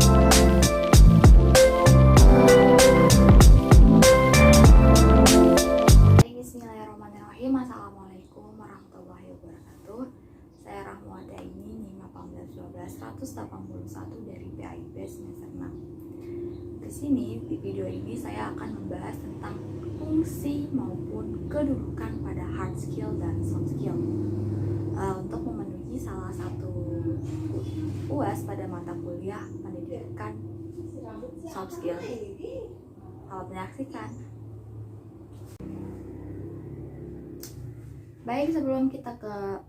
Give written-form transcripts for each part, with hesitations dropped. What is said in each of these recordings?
Bismillahirrahmanirrahim. Assalamualaikum warahmatullahi wabarakatuh. Saya Rahma Daini, NIM 18181 dari PAIB semester 6. Di sini, di video ini saya akan membahas tentang fungsi maupun kedudukan pada hard skill dan soft skill. Untuk memenuhi salah satu UAS pada mata kuliah pendidikan soft skill. Selamat menyaksikan. Baik, sebelum kita ke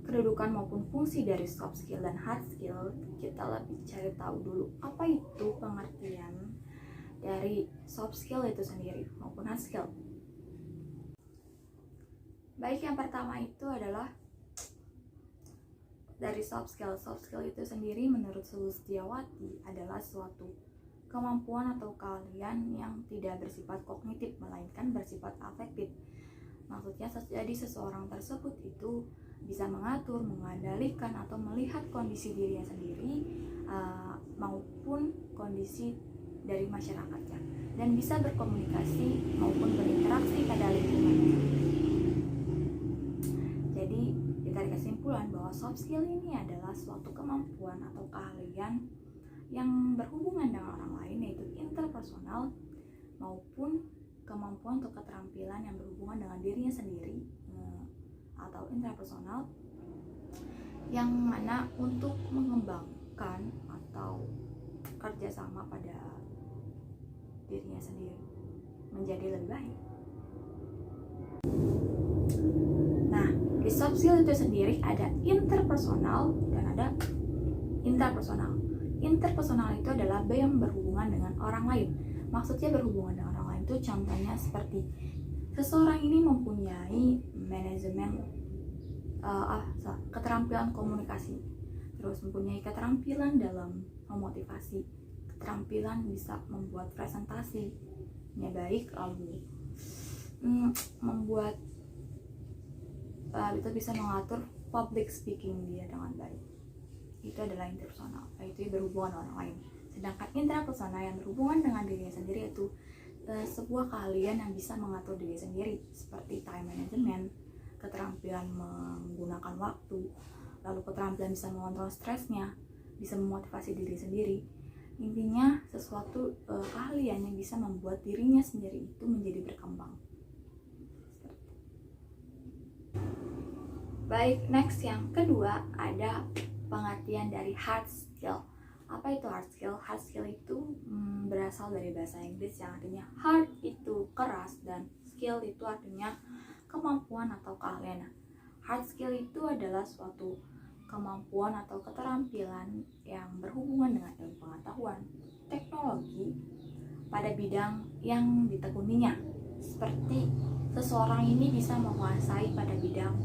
kedudukan maupun fungsi dari soft skill dan hard skill, kita lebih cari tahu dulu apa itu pengertian dari soft skill itu sendiri maupun hard skill. Baik, yang pertama itu adalah dari soft skill. Soft skill itu sendiri menurut Sulistiawati adalah suatu kemampuan atau keahlian yang tidak bersifat kognitif melainkan bersifat afektif. Maksudnya, jadi seseorang tersebut itu bisa mengatur, mengendalikan, atau melihat kondisi dirinya sendiri maupun kondisi dari masyarakatnya, dan bisa berkomunikasi maupun berinteraksi pada lingkungannya. Jadi ditarik kesimpulan bahwa soft skill ini adalah suatu kemampuan atau keahlian yang berhubungan dengan orang lain, yaitu interpersonal, maupun kemampuan atau keterampilan yang berhubungan dengan dirinya sendiri atau intrapersonal, yang mana untuk mengembangkan atau kerjasama pada dirinya sendiri menjadi lebih baik. Nah, di soft skill itu sendiri ada interpersonal dan ada intrapersonal. Interpersonal itu adalah yang berhubungan dengan orang lain. Maksudnya berhubungan dengan orang lain itu contohnya seperti seseorang ini mempunyai manajemen keterampilan komunikasi, terus mempunyai keterampilan dalam memotivasi, keterampilan bisa membuat presentasinya baik, lalu membuat itu bisa mengatur public speaking dia dengan baik. Itu adalah interpersonal, itu berhubungan dengan orang lain. Sedangkan intrapersonal yang berhubungan dengan dirinya sendiri itu sebuah keahlian yang bisa mengatur diri sendiri, seperti time management, keterampilan menggunakan waktu, lalu keterampilan bisa mengontrol stresnya, bisa memotivasi diri sendiri. Intinya sesuatu keahlian yang bisa membuat dirinya sendiri itu menjadi berkembang. Baik, next yang kedua ada pengertian dari hard skill. Apa itu hard skill? Hard skill itu berasal dari bahasa Inggris yang artinya hard itu keras dan skill itu artinya kemampuan atau keahlian. Hard skill itu adalah suatu kemampuan atau keterampilan yang berhubungan dengan ilmu pengetahuan, teknologi pada bidang yang ditekuninya. Seperti seseorang ini bisa menguasai pada bidang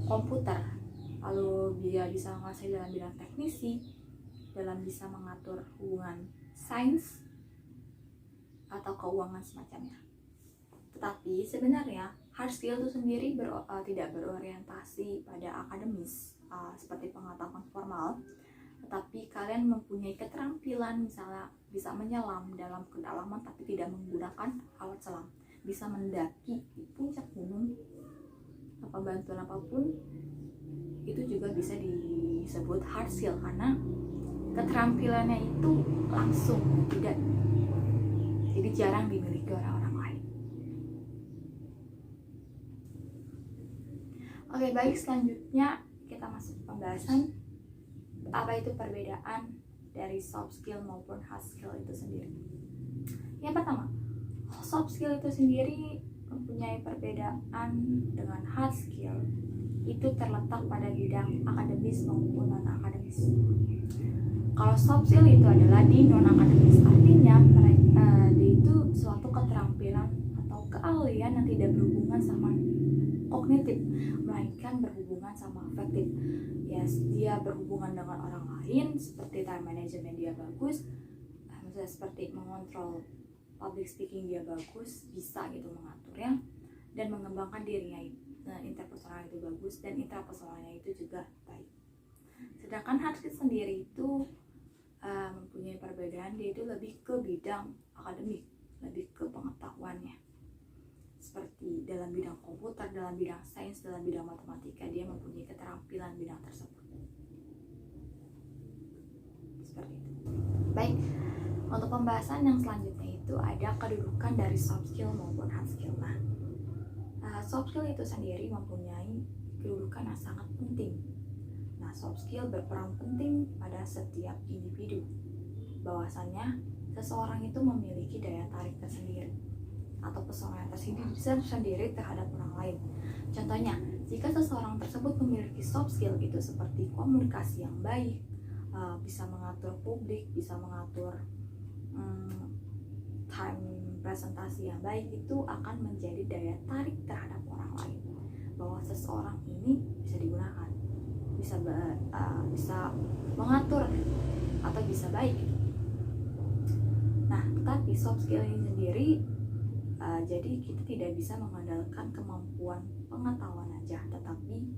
komputer, lalu dia bisa menguasai dalam bidang teknisi, dalam bisa mengatur hubungan sains atau keuangan semacamnya. Tetapi sebenarnya hard skill itu sendiri tidak berorientasi pada akademis seperti pengetahuan formal, tetapi kalian mempunyai keterampilan misalnya bisa menyelam dalam kedalaman tapi tidak menggunakan alat selam, bisa mendaki di puncak gunung tanpa bantuan apapun, itu juga bisa disebut hard skill karena keterampilannya itu langsung, tidak, jadi jarang dimiliki orang-orang lain. Oke, baik, selanjutnya kita masuk pembahasan apa itu perbedaan dari soft skill maupun hard skill itu sendiri. Yang pertama, soft skill itu sendiri mempunyai perbedaan dengan hard skill, itu terletak pada bidang akademis maupun non akademis. Kalau soft skill itu adalah di non akademis, artinya itu suatu keterampilan atau keahlian yang tidak berhubungan sama kognitif, melainkan berhubungan sama afektif. Yes, dia berhubungan dengan orang lain, seperti time management dia bagus, misalnya seperti mengontrol public speaking dia bagus, bisa gitu mengaturnya dan mengembangkan dirinya. Interpersonal itu bagus dan intrapersonalnya itu juga baik. Sedangkan hard skill sendiri itu mempunyai perbedaan dia itu lebih ke bidang akademik, lebih ke pengetahuannya. Seperti dalam bidang komputer, dalam bidang sains, dalam bidang matematika, dia mempunyai keterampilan bidang tersebut. Seperti itu. Baik, untuk pembahasan yang selanjutnya itu ada kedudukan dari soft skill maupun hard skill. Nah, soft skill itu sendiri mempunyai kedudukan yang sangat penting. Nah, soft skill berperan penting pada setiap individu. Bahwasannya seseorang itu memiliki daya tarik tersendiri atau pesona tersendiri terhadap orang lain. Contohnya, jika seseorang tersebut memiliki soft skill itu seperti komunikasi yang baik, bisa mengatur publik, bisa mengatur time presentasi yang baik, itu akan menjadi daya tarik terhadap orang lain. Bahwa seseorang ini bisa digunakan, bisa mengatur atau bisa baik. Nah, tetapi soft skill ini sendiri jadi kita tidak bisa mengandalkan kemampuan pengetahuan aja, tetapi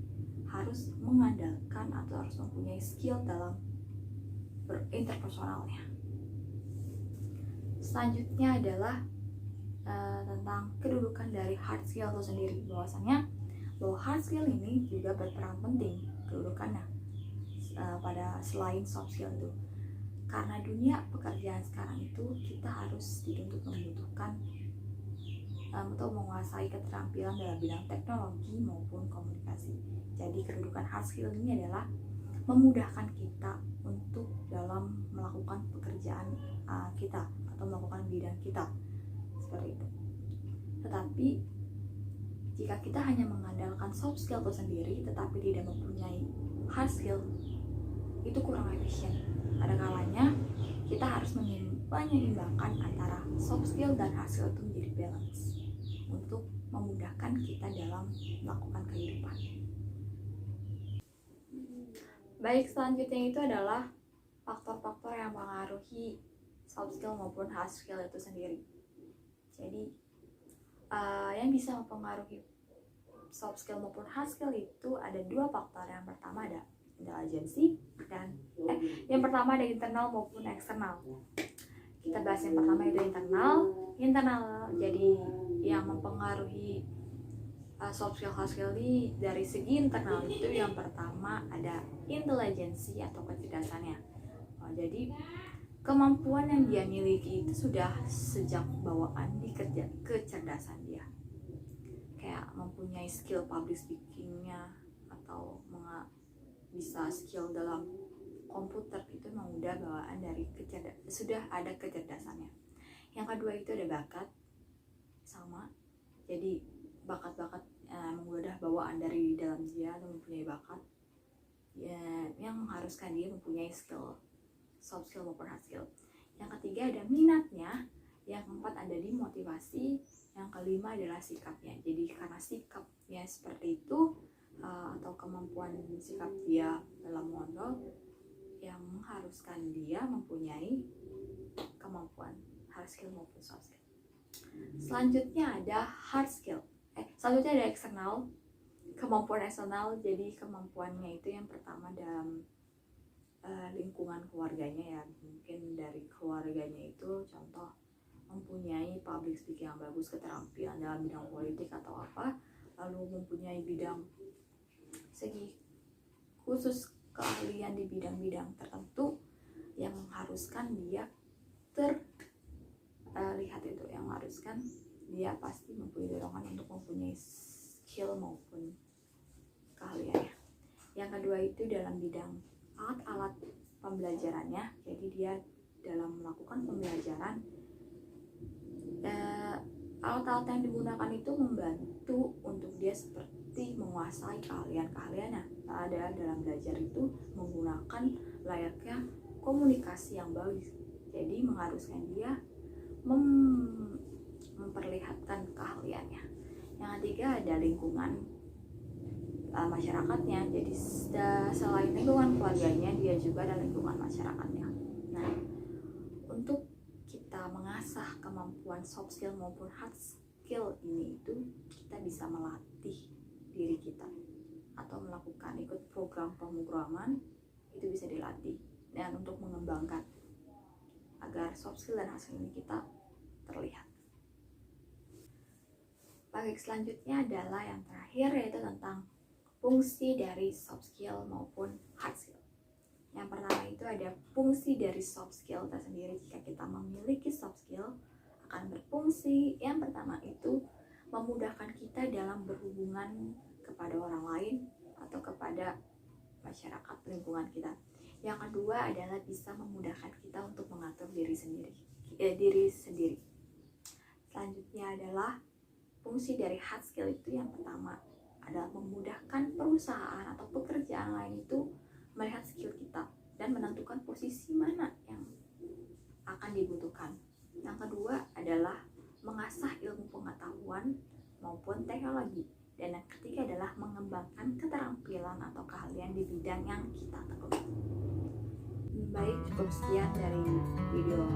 harus mengandalkan atau harus mempunyai skill dalam interpersonalnya. Selanjutnya adalah tentang kedudukan dari hard skill itu sendiri. Bahwa hard skill ini juga berperan penting kedudukannya pada selain soft skill itu. Karena dunia pekerjaan sekarang itu kita harus dituntut membutuhkan atau menguasai keterampilan dalam bidang teknologi maupun komunikasi. Jadi kedudukan hard skill ini adalah memudahkan kita untuk dalam melakukan pekerjaan kita atau melakukan bidang kita, seperti itu. Tetapi jika kita hanya mengandalkan soft skill itu sendiri tetapi tidak mempunyai hard skill, itu kurang efisien. Ada kalanya kita harus menyeimbangkan antara soft skill dan hard skill itu menjadi balance untuk memudahkan kita dalam melakukan kehidupan. Baik, selanjutnya itu adalah faktor-faktor yang mengaruhi soft skill maupun hard skill itu sendiri. Jadi yang bisa mempengaruhi soft skill maupun hard skill itu ada dua faktor. Yang pertama ada intelijensi dan yang pertama ada internal maupun eksternal. Kita bahas yang pertama itu internal. Jadi yang mempengaruhi soft skill hard skill ini dari segi internal itu yang pertama ada intelijensi atau kecerdasannya. Jadi kemampuan yang dia miliki itu sudah sejak bawaan di kecerdasan dia, kayak mempunyai skill public speakingnya atau bisa skill dalam komputer, itu memang udah bawaan dari sudah ada kecerdasannya. Yang kedua itu ada bakat, sama. Jadi bakat-bakat emang udah bawaan dari dalam dia atau mempunyai bakat ya, yang mengharuskan dia mempunyai skill soft skill maupun hard skill. Yang ketiga ada minatnya. Yang keempat ada di motivasi. Yang kelima adalah sikapnya. Jadi karena sikapnya seperti itu atau kemampuan sikap dia dalam mengontrol yang mengharuskan dia mempunyai kemampuan hard skill maupun soft skill. Selanjutnya ada hard skill. Selanjutnya ada eksternal, kemampuan eksternal. Jadi kemampuannya itu yang pertama dalam lingkungan keluarganya ya, mungkin dari keluarganya itu contoh mempunyai public speaking yang bagus, keterampilan dalam bidang politik atau apa, lalu mempunyai bidang segi khusus keahlian di bidang-bidang tertentu yang mengharuskan dia terlihat itu, yang mengharuskan dia pasti mempunyai dorongan untuk mempunyai skill maupun keahliannya. Yang kedua itu dalam bidang alat-alat pembelajarannya. Jadi dia dalam melakukan pembelajaran alat-alat yang digunakan itu membantu untuk dia seperti menguasai keahlian-keahliannya. Ada dalam belajar itu menggunakan layaknya komunikasi yang bagus. Jadi mengharuskan dia memperlihatkan keahliannya. Yang ketiga ada lingkungan masyarakatnya. Jadi selain lingkungan keluarganya, dia juga ada lingkungan masyarakatnya. Nah, untuk kita mengasah kemampuan soft skill maupun hard skill ini itu kita bisa melatih diri kita atau melakukan ikut program pemrograman, itu bisa dilatih dan untuk mengembangkan. agar soft skill dan hard skill ini kita terlihat. Baik, selanjutnya adalah yang terakhir, yaitu tentang fungsi dari soft skill maupun hard skill. Yang pertama itu ada fungsi dari soft skill tersendiri. Jika kita memiliki soft skill, akan berfungsi yang pertama itu memudahkan kita dalam berhubungan kepada orang lain atau kepada masyarakat lingkungan kita. Yang kedua adalah bisa memudahkan kita untuk mengatur diri sendiri. Selanjutnya adalah fungsi dari hard skill itu yang pertama adalah memudahkan perusahaan atau pekerjaan lain itu melihat skill kita dan menentukan posisi mana yang akan dibutuhkan. Yang kedua adalah mengasah ilmu pengetahuan maupun teknologi. Dan yang ketiga adalah mengembangkan keterampilan atau keahlian di bidang yang kita tekuni. Baik, cukup sekian dari video